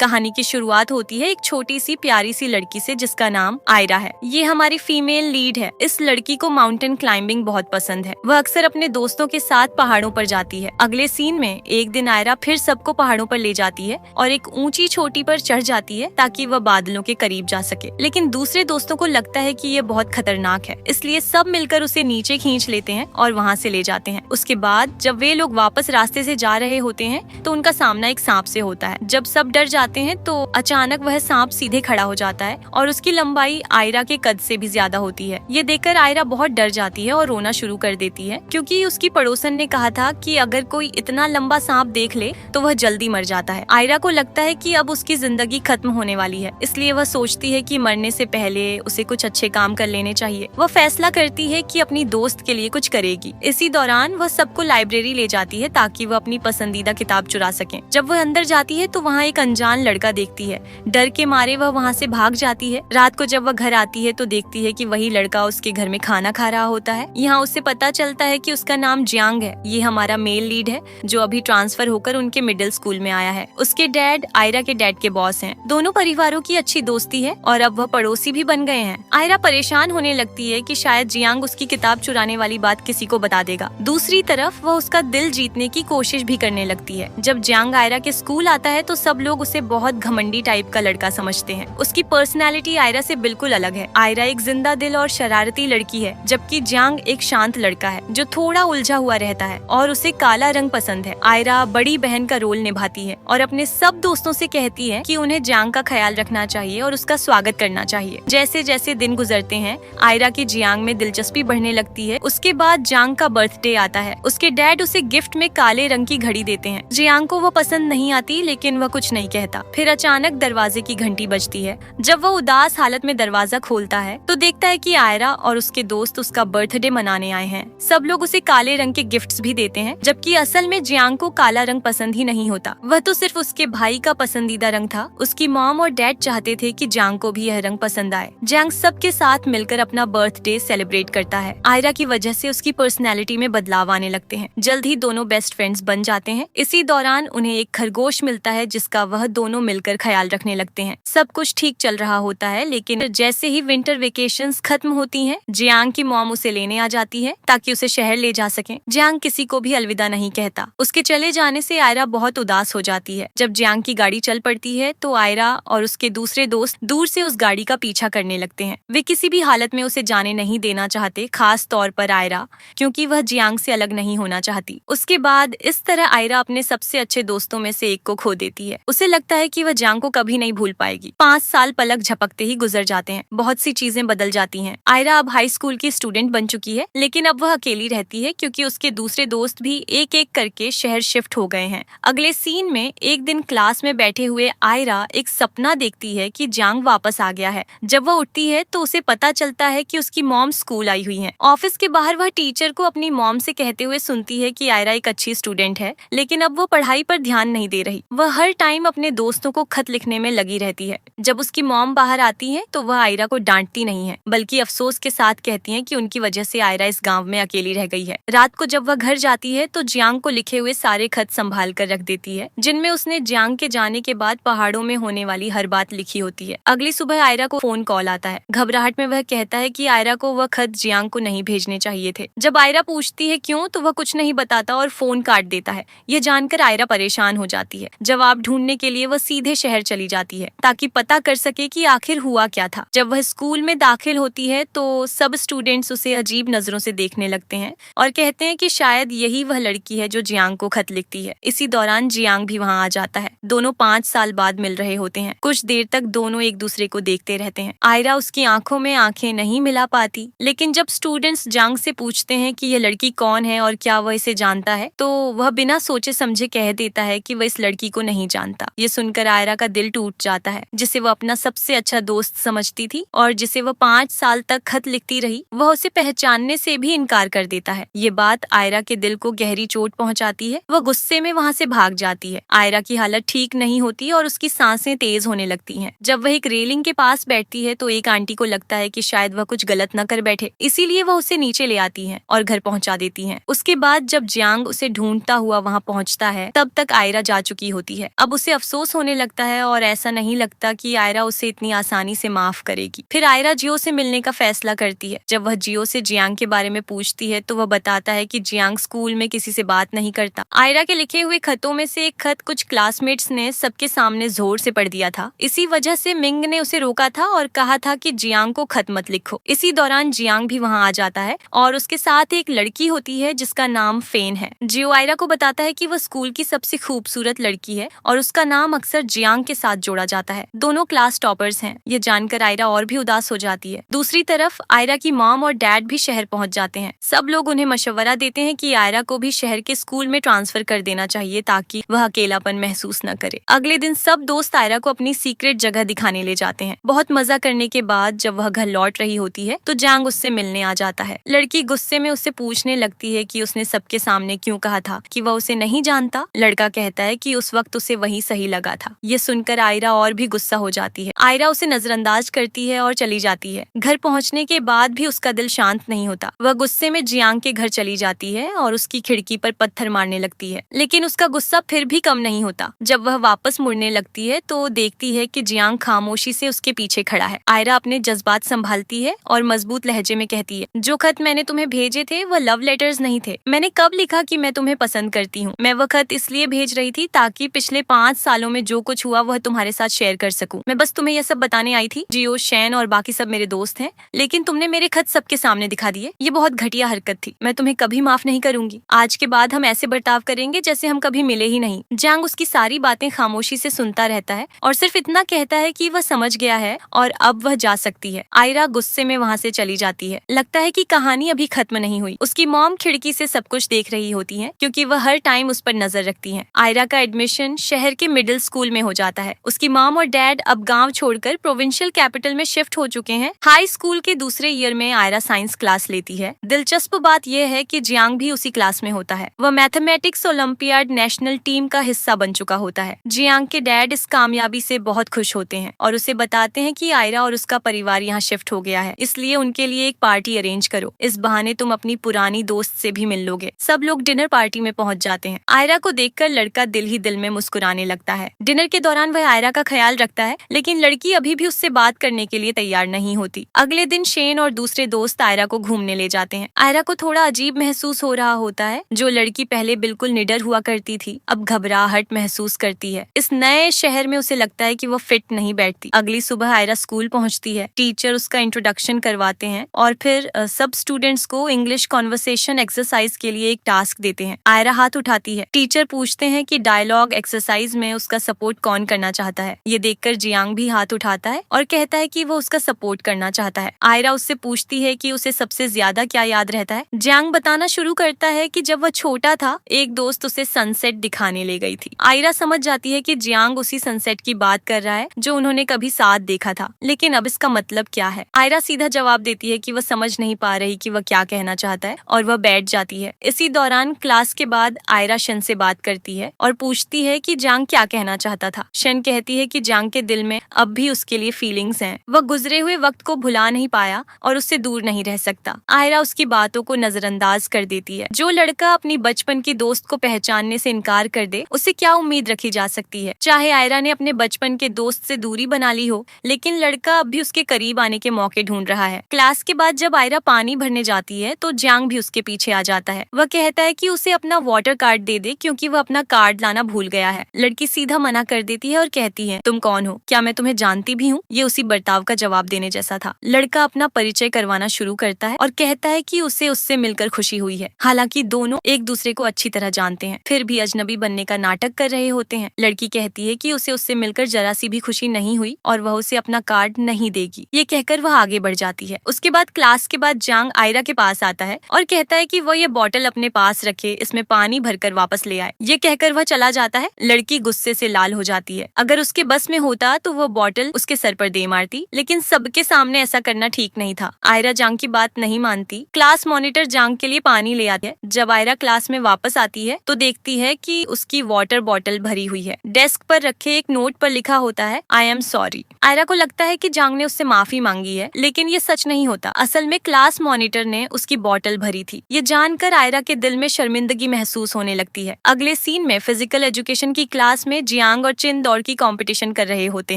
कहानी की शुरुआत होती है एक छोटी सी प्यारी सी लड़की से जिसका नाम आयरा है। ये हमारी फीमेल लीड है। इस लड़की को माउंटेन क्लाइंबिंग बहुत पसंद है। वह अक्सर अपने दोस्तों के साथ पहाड़ों पर जाती है। अगले सीन में एक दिन आयरा फिर सबको पहाड़ों पर ले जाती है और एक ऊंची चोटी पर चढ़ जाती है ताकि वह बादलों के करीब जा सके। लेकिन दूसरे दोस्तों को लगता है कि ये बहुत खतरनाक है, इसलिए सब मिलकर उसे नीचे खींच लेते हैं और वहाँ से ले जाते हैं। उसके बाद जब वे लोग वापस रास्ते से जा रहे होते हैं तो उनका सामना एक सांप से होता है। जब सब डर जाते हैं तो अचानक वह सांप सीधे खड़ा हो जाता है और उसकी लंबाई आयरा के कद से भी ज्यादा होती है। ये देखकर आयरा बहुत डर जाती है और रोना शुरू कर देती है, क्योंकि उसकी पड़ोसन ने कहा था कि अगर कोई इतना लंबा सांप देख ले तो वह जल्दी मर जाता है। आयरा को लगता है कि अब उसकी जिंदगी खत्म होने वाली है, इसलिए वह सोचती है कि मरने से पहले उसे कुछ अच्छे काम कर लेने चाहिए। वह फैसला करती है कि अपनी दोस्त के लिए कुछ करेगी। इसी दौरान वह सबको लाइब्रेरी ले जाती है ताकि वह अपनी पसंदीदा किताब चुरा सके। जब वह अंदर जाती है तो वहाँ एक अनजान लड़का देखती है। डर के मारे वह वहाँ से भाग जाती है। रात को जब वह घर आती है तो देखती है कि वही लड़का उसके घर में खाना खा रहा होता है। यहाँ उससे पता चलता है कि उसका नाम जियांग है। ये हमारा मेल लीड है जो अभी ट्रांसफर होकर उनके मिडिल स्कूल में आया है। उसके डैड आयरा के डैड के बॉस हैं। दोनों परिवारों की अच्छी दोस्ती है और अब वह पड़ोसी भी बन गए हैं। आयरा परेशान होने लगती है कि शायद जियांग उसकी किताब चुराने वाली बात किसी को बता देगा। दूसरी तरफ वह उसका दिल जीतने की कोशिश भी करने लगती है। जब जियांग आयरा के स्कूल आता है तो सब लोग उसे बहुत घमंडी टाइप का लड़का समझते हैं। उसकी पर्सनैलिटी आयरा से बिल्कुल अलग है। आयरा एक जिंदा दिल और शरारती लड़की है, जबकि जियांग एक शांत लड़का है जो थोड़ा उलझा हुआ रहता है और उसे काला रंग पसंद है। आयरा बड़ी बहन का रोल निभाती है और अपने सब दोस्तों से कहती है कि उन्हें जियांग का ख्याल रखना चाहिए और उसका स्वागत करना चाहिए। जैसे जैसे दिन गुजरते हैं आयरा की जियांग में दिलचस्पी बढ़ने लगती है। उसके बाद जियांग का बर्थडे आता है। उसके डैड उसे गिफ्ट में काले रंग की घड़ी देते हैं। जियांग को वो पसंद नहीं आती, लेकिन वह कुछ नहीं कहता। फिर अचानक दरवाजे की घंटी बजती है। जब वह उदास हालत में दरवाजा खोलता है तो देखता है कि आयरा और उसके दोस्त उसका बर्थडे मनाने आए हैं। सब लोग उसे काले रंग के गिफ्ट्स भी देते हैं, जबकि असल में जियांग को काला रंग पसंद ही नहीं होता। वह तो सिर्फ उसके भाई का पसंदीदा रंग था। उसकी मॉम और डैड चाहते थे कि जियांग को भी यह रंग पसंद आए। जियांग सबके साथ मिलकर अपना बर्थडे सेलिब्रेट करता है। आयरा की वजह से उसकी पर्सनैलिटी में बदलाव आने लगते हैं। जल्द ही दोनों बेस्ट फ्रेंड्स बन जाते हैं। इसी दौरान उन्हें एक खरगोश मिलता है जिसका वह दोनों मिलकर ख्याल रखने लगते हैं। सब कुछ ठीक चल रहा होता है, लेकिन जैसे ही विंटर वेकेशंस खत्म होती हैं, जियांग की मॉम उसे लेने आ जाती है ताकि उसे शहर ले जा सके। जियांग किसी को भी अलविदा नहीं कहता। उसके चले जाने से आयरा बहुत उदास हो जाती है। जब जियांग की गाड़ी चल पड़ती है तो आयरा और उसके दूसरे दोस्त दूर से उस गाड़ी का पीछा करने लगते हैं। वे किसी भी हालत में उसे जाने नहीं देना चाहते, खास तौर पर आयरा, क्योंकि वह जियांग से अलग नहीं होना चाहती। उसके बाद इस तरह आयरा अपने सबसे अच्छे दोस्तों में से एक को खो देती है। उसे लगता है कि वह जियांग को कभी नहीं भूल पाएगी। 5 साल पलक झपकते ही गुजर जाते हैं। बहुत सी चीजें बदल जाती हैं। आयरा अब हाई स्कूल की स्टूडेंट बन चुकी है, लेकिन अब वह अकेली रहती है क्योंकि उसके दूसरे दोस्त भी एक एक करके शहर शिफ्ट हो गए हैं। अगले सीन में एक दिन क्लास में बैठे हुए आयरा एक सपना देखती है कि जियांग वापस आ गया है। जब वह उठती है तो उसे पता चलता है कि उसकी मॉम स्कूल आई हुई है। ऑफिस के बाहर वह टीचर को अपनी मॉम से कहते हुए सुनती है कि आयरा एक अच्छी स्टूडेंट है, लेकिन अब वो पढ़ाई पर ध्यान नहीं दे रही। वह हर टाइम अपने दोस्तों को खत लिखने में लगी रहती है। जब उसकी मॉम बाहर आती है तो वह आयरा को डांटती नहीं है, बल्कि अफसोस के साथ कहती है कि उनकी वजह से आयरा इस गांव में अकेली रह गई है। रात को जब वह घर जाती है तो जियांग को लिखे हुए सारे खत संभाल कर रख देती है, जिनमें उसने जियांग के जाने के बाद पहाड़ों में होने वाली हर बात लिखी होती है। अगली सुबह आयरा को फोन कॉल आता है। घबराहट में वह कहता है कि आयरा को वह खत जियांग को नहीं भेजने चाहिए थे। जब आयरा पूछती है क्यों, तो वह कुछ नहीं बताता और फोन काट देता है। यह जानकर आयरा परेशान हो जाती है। जवाब ढूंढने के लिए वह सीधे शहर चली जाती है ताकि पता कर सके कि आखिर हुआ क्या था। जब वह स्कूल में दाखिल होती है तो सब स्टूडेंट्स उसे अजीब नजरों से देखने लगते हैं और कहते हैं कि शायद यही वह लड़की है जो जियांग को खत लिखती है। इसी दौरान जियांग भी वहाँ आ जाता है। दोनों 5 साल बाद मिल रहे होते हैं। कुछ देर तक दोनों एक दूसरे को देखते रहते हैं। आयरा उसकी आंखों में आंखें नहीं मिला पाती, लेकिन जब स्टूडेंट्स जियांग से पूछते हैं कि यह लड़की कौन है और क्या वह इसे जानता है, तो वह बिना सोचे समझे कह देता है कि वह इस लड़की को नहीं जानता। ये सुनकर आयरा का दिल टूट जाता है, जिसे वह अपना सबसे अच्छा दोस्त समझती थी और जिसे वह 5 साल तक खत लिखती रही, वह उसे पहचानने से भी इनकार कर देता है। ये बात आयरा के दिल को गहरी चोट पहुंचाती है। वह गुस्से में वहाँ से भाग जाती है। आयरा की हालत ठीक नहीं होती और उसकी सांसें तेज होने लगती हैं। जब वह एक रेलिंग के पास बैठती है तो एक आंटी को लगता है कि शायद वह कुछ गलत न कर बैठे, इसीलिए वह उसे नीचे ले आती हैं और घर पहुंचा देती हैं। उसके बाद जब जियांग उसे ढूंढता हुआ वहाँ पहुँचता है, तब तक आयरा जा चुकी होती है। अब उसे अफसोस महसूस होने लगता है और ऐसा नहीं लगता कि आयरा उसे इतनी आसानी से माफ करेगी। फिर आयरा जियो से मिलने का फैसला करती है। जब वह जियो से जियांग के बारे में पूछती है तो वह बताता है कि जियांग स्कूल में किसी से बात नहीं करता। आयरा के लिखे हुए खतों में से एक खत कुछ क्लासमेट्स ने सबके सामने जोर से पढ़ दिया था। इसी वजह से मिंग ने उसे रोका था और कहा था कि जियांग को खत मत लिखो। इसी दौरान जियांग भी वहाँ आ जाता है और उसके साथ एक लड़की होती है जिसका नाम फेन है। जियो आयरा को बताता है कि वह स्कूल की सबसे खूबसूरत लड़की है और उसका नाम अक्सर जियांग के साथ जोड़ा जाता है। दोनों क्लास टॉपर्स हैं। ये जानकर आयरा और भी उदास हो जाती है। दूसरी तरफ आयरा की मॉम और डैड भी शहर पहुंच जाते हैं। सब लोग उन्हें मशवरा देते हैं कि आयरा को भी शहर के स्कूल में ट्रांसफर कर देना चाहिए ताकि वह अकेलापन महसूस न करे। अगले दिन सब दोस्त आयरा को अपनी सीक्रेट जगह दिखाने ले जाते हैं। बहुत मजा करने के बाद जब वह घर लौट रही होती है तो जियांग उससे मिलने आ जाता है। लड़की गुस्से में उससे पूछने लगती है कि उसने सबके सामने क्यों कहा था कि वह उसे नहीं जानता। लड़का कहता है कि उस वक्त उसे वही सही लगा था। ये सुनकर आयरा और भी गुस्सा हो जाती है। आयरा उसे नजरअंदाज करती है और चली जाती है। घर पहुंचने के बाद भी उसका दिल शांत नहीं होता। वह गुस्से में जियांग के घर चली जाती है और उसकी खिड़की पर पत्थर मारने लगती है, लेकिन उसका गुस्सा फिर भी कम नहीं होता। जब वह वापस मुड़ने लगती है तो देखती है कि जियांग खामोशी से उसके पीछे खड़ा है। आयरा अपने जज्बात संभालती है और मजबूत लहजे में कहती है, जो खत मैंने तुम्हें भेजे थे वह लव लेटर्स नहीं थे। मैंने कब लिखा कि मैं तुम्हें पसंद करती हूँ। मैं वह खत इसलिए भेज रही थी ताकि पिछले 5 सालों में जो कुछ हुआ वह तुम्हारे साथ शेयर कर सकूं। मैं बस तुम्हें यह सब बताने आई थी। जियो, शैन और बाकी सब मेरे दोस्त हैं, लेकिन तुमने मेरे खत सबके सामने दिखा दिए। ये बहुत घटिया हरकत थी। मैं तुम्हें कभी माफ नहीं करूंगी। आज के बाद हम ऐसे बर्ताव करेंगे जैसे हम कभी मिले ही नहीं। जियांग उसकी सारी बातें खामोशी से सुनता रहता है और सिर्फ इतना कहता है कि वह समझ गया है और अब वह जा सकती है। आयरा गुस्से में वहाँ से चली जाती है। लगता है कि कहानी अभी खत्म नहीं हुई। उसकी मॉम खिड़की से सब कुछ देख रही होती है क्योंकि वह हर टाइम उस पर नजर रखती है। आयरा का एडमिशन शहर के मिडिल स्कूल में हो जाता है। उसकी मॉम और डैड अब गांव छोड़कर प्रोविंशियल कैपिटल में शिफ्ट हो चुके हैं। हाई स्कूल के दूसरे ईयर में आयरा साइंस क्लास लेती है। दिलचस्प बात यह है कि जियांग भी उसी क्लास में होता है। वह मैथमेटिक्स ओलंपियाड नेशनल टीम का हिस्सा बन चुका होता है। जियांग के डैड इस कामयाबी से बहुत खुश होते हैं और उसे बताते हैं कि आयरा और उसका परिवार यहाँ शिफ्ट हो गया है, इसलिए उनके लिए एक पार्टी अरेंज करो। इस बहाने तुम अपनी पुरानी दोस्त से भी मिल लोगे। सब लोग डिनर पार्टी में पहुंच जाते हैं। आयरा को देखकर लड़का दिल ही दिल में मुस्कुराने लगता है। डिनर के दौरान वह आयरा का ख्याल रखता है, लेकिन लड़की अभी भी उससे बात करने के लिए तैयार नहीं होती। अगले दिन शेन और दूसरे दोस्त आयरा को घूमने ले जाते हैं। आयरा को थोड़ा अजीब महसूस हो रहा होता है। जो लड़की पहले बिल्कुल निडर हुआ करती थी अब घबराहट महसूस करती है। इस नए शहर में उसे लगता है कि वो फिट नहीं बैठती। अगली सुबह आयरा स्कूल पहुंचती है। टीचर उसका इंट्रोडक्शन करवाते हैं और फिर सब स्टूडेंट्स को इंग्लिश कॉन्वर्सेशन एक्सरसाइज के लिए एक टास्क देते हैं। आयरा हाथ उठाती है। टीचर पूछते हैं कि डायलॉग एक्सरसाइज में उसका सपोर्ट कौन करना चाहता है। ये देखकर जियांग भी हाथ उठाता है और कहता है कि वो उसका सपोर्ट करना चाहता है। आयरा उससे पूछती है कि उसे सबसे ज्यादा क्या याद रहता है। जियांग बताना शुरू करता है कि जब वह छोटा था एक दोस्त उसे सनसेट दिखाने ले गई थी। आयरा समझ जाती है कि जियांग उसी सनसेट की बात कर रहा है जो उन्होंने कभी साथ देखा था, लेकिन अब इसका मतलब क्या है। आयरा सीधा जवाब देती है कि वह समझ नहीं पा रही कि वह क्या कहना चाहता है और वह बैठ जाती है। इसी दौरान क्लास के बाद आयरा शन से बात करती है और पूछती है कि जियांग क्या कहना चाहता था। शन कहती है कि जियांग के दिल में अब भी उसके लिए फीलिंग्स हैं। वह गुजरे हुए वक्त को भुला नहीं पाया और उससे दूर नहीं रह सकता। आयरा उसकी बातों को नजरअंदाज कर देती है। जो लड़का अपनी बचपन की दोस्त को पहचानने से इनकार कर दे उसे क्या उम्मीद रखी जा सकती है। चाहे आयरा ने अपने बचपन के दोस्त से दूरी बना ली हो, लेकिन लड़का अब भी उसके करीब आने के मौके ढूंढ रहा है। क्लास के बाद जब आयरा पानी भरने जाती है तो जियांग भी उसके पीछे आ जाता है। वह कहता है कि उसे अपना वाटर कार्ड दे दे क्योंकि वह अपना कार्ड लाना भूल गया है। लड़की सीधा मना कर देती है और कहती है, तुम कौन हो? क्या मैं तुम्हें जानती भी हूँ? ये उसी बर्ताव का जवाब देने जैसा था। लड़का अपना परिचय करवाना शुरू करता है और कहता है कि उसे उससे मिलकर खुशी हुई है। हालांकि दोनों एक दूसरे को अच्छी तरह जानते हैं, फिर भी अजनबी बनने का नाटक कर रहे होते हैं। लड़की कहती है कि उसे उससे मिलकर जरा सी भी खुशी नहीं हुई और वह उसे अपना कार्ड नहीं देगी। ये कहकर वह आगे बढ़ जाती है। उसके बाद क्लास के बाद जियांग आयरा के पास आता है और कहता है कि वह ये बॉटल अपने पास रखे, इसमें पानी भरकर वापस ले आए। ये कहकर वह चला जाता है। लड़की गुस्से से लाल हो जाती है। अगर उसके बस में होता तो वह बॉटल उसके सर पर दे मारती, लेकिन सबके सामने ऐसा करना ठीक नहीं था। आयरा जियांग की बात नहीं मानती। क्लास मॉनिटर जियांग के लिए पानी ले आती है। जब आयरा क्लास में वापस आती है तो देखती है कि उसकी वाटर बॉटल भरी हुई है। डेस्क पर रखे एक नोट पर लिखा होता है, आई एम सॉरी। आयरा को लगता है कि जियांग ने उससे माफी मांगी है, लेकिन ये सच नहीं होता। असल में क्लास मॉनिटर ने उसकी बॉटल भरी थी। ये जानकर आयरा के दिल में शर्मिंदगी महसूस होने लगती है। अगले सीन में फिजिकल एजुकेशन की क्लास में जियांग और चिन दौड़ की कंपटीशन कर रहे होते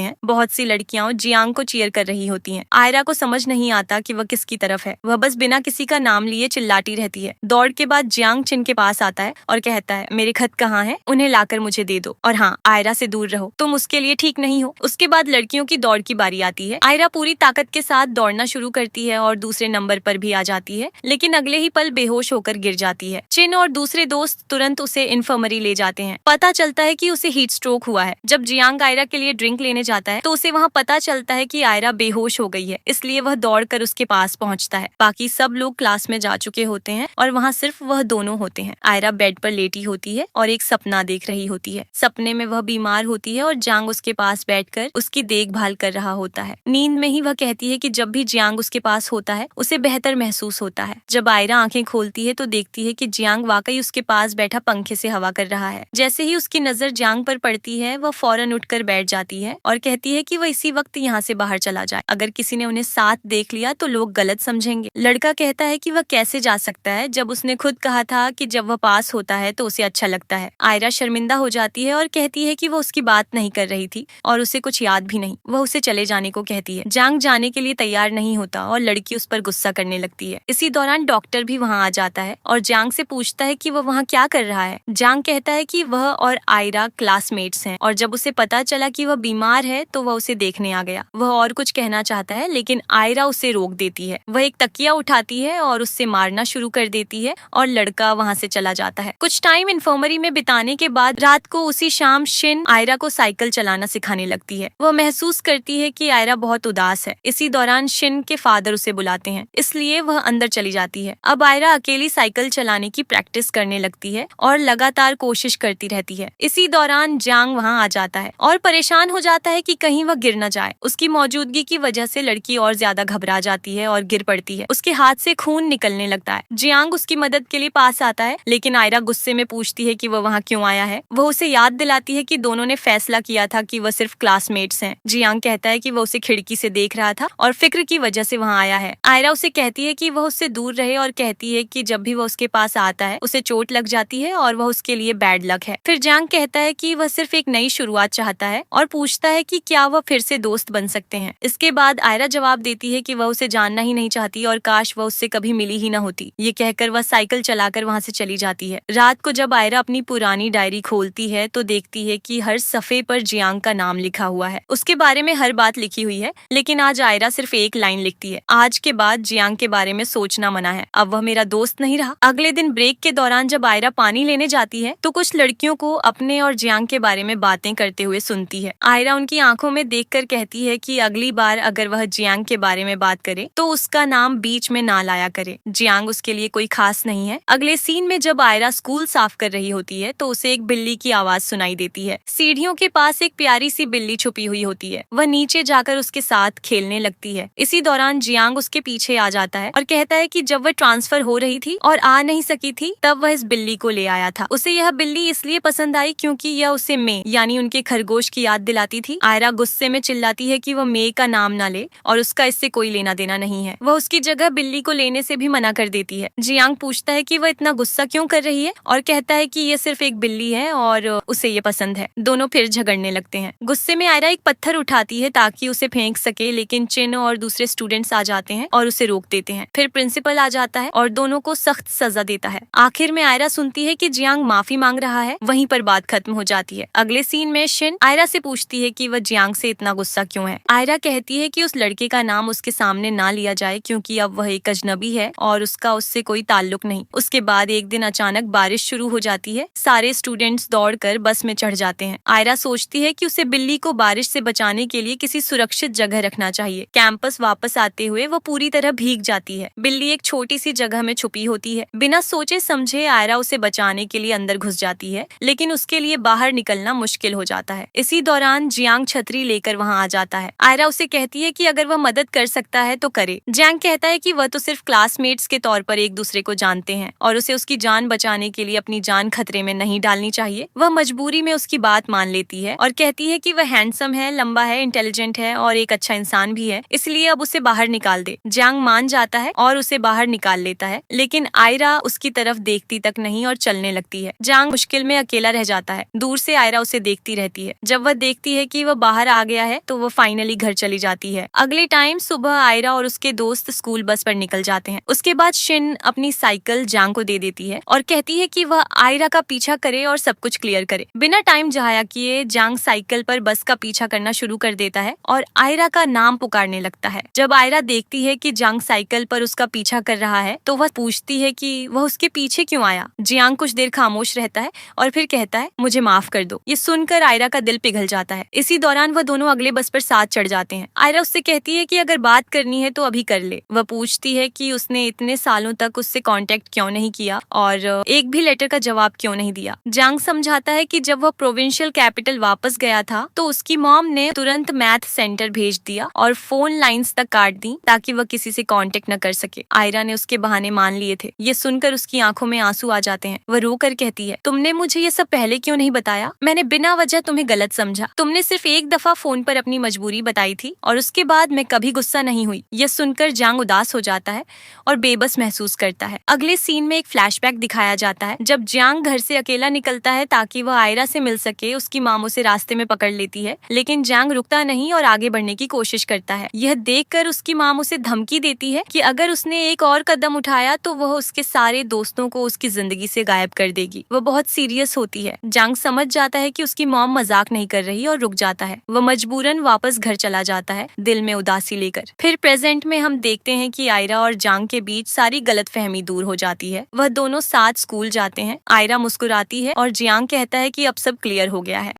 हैं। बहुत सी लड़कियां जियांग को चीयर कर रही होती हैं। आयरा को समझ नहीं आता कि वह किसकी तरफ है। वह बस बिना किसी का नाम लिए चिल्लाती रहती है। दौड़ के बाद जियांग चिन के पास आता है और कहता है, मेरे खत कहाँ हैं? उन्हें लाकर मुझे दे दो, और हाँ, आयरा से दूर रहो, तुम उसके लिए ठीक नहीं हो। उसके बाद लड़कियों की दौड़ की बारी आती है। आयरा पूरी ताकत के साथ दौड़ना शुरू करती है और दूसरे नंबर पर भी आ जाती है, लेकिन अगले ही पल बेहोश होकर गिर जाती है। चिन और दूसरे दोस्त तुरंत उसे इन्फर्मरी ले जाते हैं। पता चलता है कि उसे हीट स्ट्रोक हुआ है। जब जियांग आयरा के लिए ड्रिंक लेने जाता है तो उसे वहाँ पता चलता है कि आयरा बेहोश हो गई है, इसलिए वह दौड़कर उसके पास पहुँचता है। बाकी सब लोग क्लास में जा चुके होते हैं और वहाँ सिर्फ वह दोनों होते हैं। आयरा बेड पर लेटी होती है और एक सपना देख रही होती है। सपने में वह बीमार होती है और जियांग उसके पास बैठकर उसकी देखभाल कर रहा होता है। नींद में ही वह कहती है कि जब भी जियांग उसके पास होता है उसे बेहतर महसूस होता है। जब आयरा आंखें खोलती है तो देखती है कि जियांग वाकई उसके पास बैठा पंखे से हवा कर रहा है। जैसे ही उसकी नजर जियांग पर पड़ती है वह फौरन उठकर बैठ जाती है और कहती है कि वह इसी वक्त यहाँ से बाहर चला जाए। अगर किसी ने उन्हें साथ देख लिया तो लोग गलत समझेंगे। लड़का कहता है कि वह कैसे जा सकता है जब उसने खुद कहा था कि जब वह पास होता है तो उसे अच्छा लगता है। आयरा शर्मिंदा हो जाती है और कहती है कि वह उसकी बात नहीं कर रही थी और उसे कुछ याद भी नहीं। वह उसे चले जाने को कहती है। जियांग जाने के लिए तैयार नहीं होता और लड़की उस पर गुस्सा करने लगती है। इसी दौरान डॉक्टर भी वहाँ आ जाता है और जियांग से पूछता है कि वह वहाँ क्या कर रहा है। जियांग कहता है कि वह और आयरा क्लासमेट्स हैं और जब उसे पता चला कि वह बीमार है तो वह उसे देखने आ गया। वह और कुछ कहना चाहता है लेकिन आयरा उसे रोक देती है। वह एक तकिया उठाती है और उससे मारना शुरू कर देती है और लड़का वहाँ से चला जाता है। कुछ टाइम इन्फर्मरी में बिताने के बाद रात को उसी शाम शिन आयरा को साइकिल चलाना सिखाने लगती है। वह महसूस करती है कि आयरा बहुत उदास है। इसी दौरान शिन के फादर उसे बुलाते हैं, इसलिए वह अंदर चली जाती है। अब आयरा अकेली साइकिल चलाने की प्रैक्टिस करने लगती है और लगातार कोशिश करती रहती है। इसी दौरान जियांग वहाँ आ जाता है और परेशान हो जाता है कि कहीं वह गिर न जाए। उसकी मौजूदगी की वजह से लड़की और ज्यादा घबरा जाती है और गिर पड़ती है। उसके हाथ से खून निकलने लगता है। जियांग उसकी मदद के लिए पास आता है, लेकिन आयरा गुस्से में पूछती है कि वह वहाँ क्यों आया है। वह उसे याद दिलाती है कि दोनों ने फैसला किया था कि वह सिर्फ क्लासमेट्स हैं। जियांग कहता है कि वह उसे खिड़की से देख रहा था और फिक्र की वजह से वहाँ आया है। आयरा उसे कहती है कि वह उससे दूर रहे और कहती है कि जब भी वह उसके पास आता है उसे चोट लग जाती है और वह उसके लिए बैड लक है। फिर जियांग कहता है कि वह सिर्फ एक नई शुरुआत चाहता है और पूछता है कि क्या वह फिर से दोस्त बन सकते हैं। इसके बाद आयरा जवाब देती है कि वह उसे जानना ही नहीं चाहती और काश वह उससे कभी मिली ही न होती। ये कहकर वह साइकिल चलाकर वहाँ से चली जाती है। रात को जब आयरा अपनी पुरानी डायरी खोलती है तो देखती है कि हर सफ़े पर जियांग का नाम लिखा हुआ है। उसके बारे में हर बात लिखी हुई है, लेकिन आज आयरा सिर्फ एक लाइन लिखती है, आज के बाद जियांग के बारे में सोचना मना है, अब वह मेरा दोस्त नहीं रहा। अगले दिन ब्रेक के दौरान जब आयरा पानी लेने जाती है तो कुछ लड़कियों को अपने और जियांग के बारे में बातें करते हुए सुनती है। आयरा उनकी आंखों में देखकर कहती है कि अगली बार अगर वह जियांग के बारे में बात करे तो उसका नाम बीच में ना लाया करे। जियांग उसके लिए कोई खास नहीं है। अगले सीन में जब आयरा स्कूल साफ कर रही होती है तो उसे एक बिल्ली की आवाज सुनाई देती है। सीढ़ियों के पास एक प्यारी सी बिल्ली छुपी हुई होती है। वह नीचे जाकर उसके साथ खेलने लगती है। इसी दौरान जियांग उसके पीछे आ जाता है और कहता है कि जब वह ट्रांसफर हो रही थी और आ नहीं सकी थी तब वह इस बिल्ली को ले आया था। उसे यह बिल्ली इसलिए पसंद आई क्योंकि यह उसे मे यानी उनके खरगोश की याद दिलाती थी। आयरा गुस्से में चिल्लाती है कि वह मे का नाम ना ले और उसका इससे कोई लेना देना नहीं है। वह उसकी जगह बिल्ली को लेने से भी मना कर देती है। जियांग पूछता है कि वह इतना गुस्सा क्यों कर रही है और कहता है कि ये सिर्फ एक बिल्ली है और उसे ये पसंद है। दोनों फिर झगड़ने लगते हैं। गुस्से में आयरा एक पत्थर उठाती है ताकि उसे फेंक सके, लेकिन चिन और दूसरे स्टूडेंट्स आ जाते हैं और उसे रोक देते हैं। फिर प्रिंसिपल आ जाता है और दोनों को सख्त सजा देता है। आखिर में आयरा सुनती है कि जियांग माफी मांग रहा है। वहीं पर बात खत्म हो जाती है। अगले सीन में शिन आयरा से पूछती है कि वह जियांग से इतना गुस्सा क्यों है। आयरा कहती है कि उस लड़के का नाम उसके सामने ना लिया जाए क्योंकि अब वह एक अजनबी है और उसका उससे कोई ताल्लुक नहीं। उसके बाद एक दिन अचानक बारिश शुरू हो जाती है। सारे स्टूडेंट्स दौड़कर बस में चढ़ जाते हैं। आयरा सोचती है कि उसे बिल्ली को बारिश से बचाने के लिए किसी सुरक्षित जगह रखना चाहिए। कैंपस वापस आते हुए वो पूरी तरह भीग जाती है। बिल्ली एक छोटी सी जगह में छुपी होती है। बिना सोचे समझे आयरा उसे बचाने के लिए अंदर घुस जाती है, लेकिन उसके लिए बाहर निकलना मुश्किल हो जाता है। इसी दौरान जियांग छतरी लेकर वहाँ आ जाता है। आयरा उसे कहती है कि अगर वह मदद कर सकता है तो करे। जियांग कहता है कि वह तो सिर्फ क्लासमेट्स के तौर पर एक दूसरे को जानते हैं और उसे उसकी जान बचाने के लिए अपनी जान खतरे में नहीं डालनी चाहिए। वह मजबूरी में उसकी बात मान लेती है और कहती है कि वह हैंडसम है, लंबा है, इंटेलिजेंट है और एक अच्छा इंसान भी है, इसलिए अब उसे बाहर निकाल दे। जियांग मान जाता है और उसे बाहर निकाल लेता है, लेकिन आयरा उसकी तरफ देखती तक नहीं और चलने लगती है। जियांग मुश्किल में अकेला रह जाता है। दूर से आयरा उसे देखती रहती है। जब वह देखती है कि वह बाहर आ गया है तो वह फाइनली घर चली जाती है। अगले टाइम सुबह आयरा और उसके दोस्त स्कूल बस पर निकल जाते हैं। उसके बाद शिन अपनी साइकिल जांग को दे देती है और कहती है कि वह आयरा का पीछा करे और सब कुछ क्लियर करे। बिना टाइम जाया किए जांग साइकिल पर बस का पीछा करना शुरू कर देता है और आयरा का नाम पुकारने लगता है। जब आयरा देखती है कि जांग साइकिल पर उसका पीछा कर रहा है तो वह पूछती है कि वह उसके पीछे क्यों आया। जियांग कुछ देर खामोश रहता है और फिर कहता है, मुझे माफ कर दो। ये सुनकर आयरा का दिल पिघल जाता है। इसी दौरान वह दोनों अगले बस पर साथ चढ़ जाते हैं। आयरा उससे कहती है कि अगर बात करनी है तो अभी कर ले। वह पूछती है कि उसने इतने सालों तक उससे कांटेक्ट क्यों नहीं किया और एक भी लेटर का जवाब क्यों नहीं दिया। जांग समझाता है कि जब वह प्रोविंशियल कैपिटल वापस गया था तो उसकी मॉम ने तुरंत मैथ सेंटर भेज दिया और फोन लाइंस तक काट दी ताकि वह किसी से कांटेक्ट न कर सके। आयरा ने उसके बहाने मान लिए थे। ये सुनकर उसकी आंखों में आंसू आ जाते हैं। वह रोकर कहती है, तुमने मुझे ये सब पहले क्यों नहीं बताया? मैंने बिना वजह तुम्हें गलत समझा। तुमने सिर्फ एक दफा फोन पर अपनी मजबूरी बताई थी और उसके बाद मैं कभी गुस्सा नहीं हुई। यह सुनकर जांग उदास हो जाता है और बेबस महसूस करता है। अगले सीन में एक फ्लैशबैक दिखाया जाता है जब जांग घर से अकेला निकलता है ताकि वह आयरा से मिल सके। उसकी माम उसे रास्ते में पकड़ लेती है लेकिन जांग रुकता नहीं और आगे बढ़ने की कोशिश करता है। यह देखकर उसकी माम उसे धमकी देती है कि अगर उसने एक और कदम उठाया तो वह उसके सारे दोस्तों को उसकी जिंदगी से गायब कर देगी। वह बहुत सीरियस होती है। जांग समझ जाता है कि उसकी मॉम मजाक नहीं कर रही और रुक जाता है। वह मजबूरन वापस घर चला जाता है दिल में उदासी लेकर। फिर प्रेजेंट में हम देखते हैं कि आयरा और जांग के बीच सारी गलतफहमी दूर हो जाती है। वह दोनों साथ स्कूल जाते हैं। आयरा मुस्कुराती है और जियांग कहता है कि अब सब क्लियर हो गया है।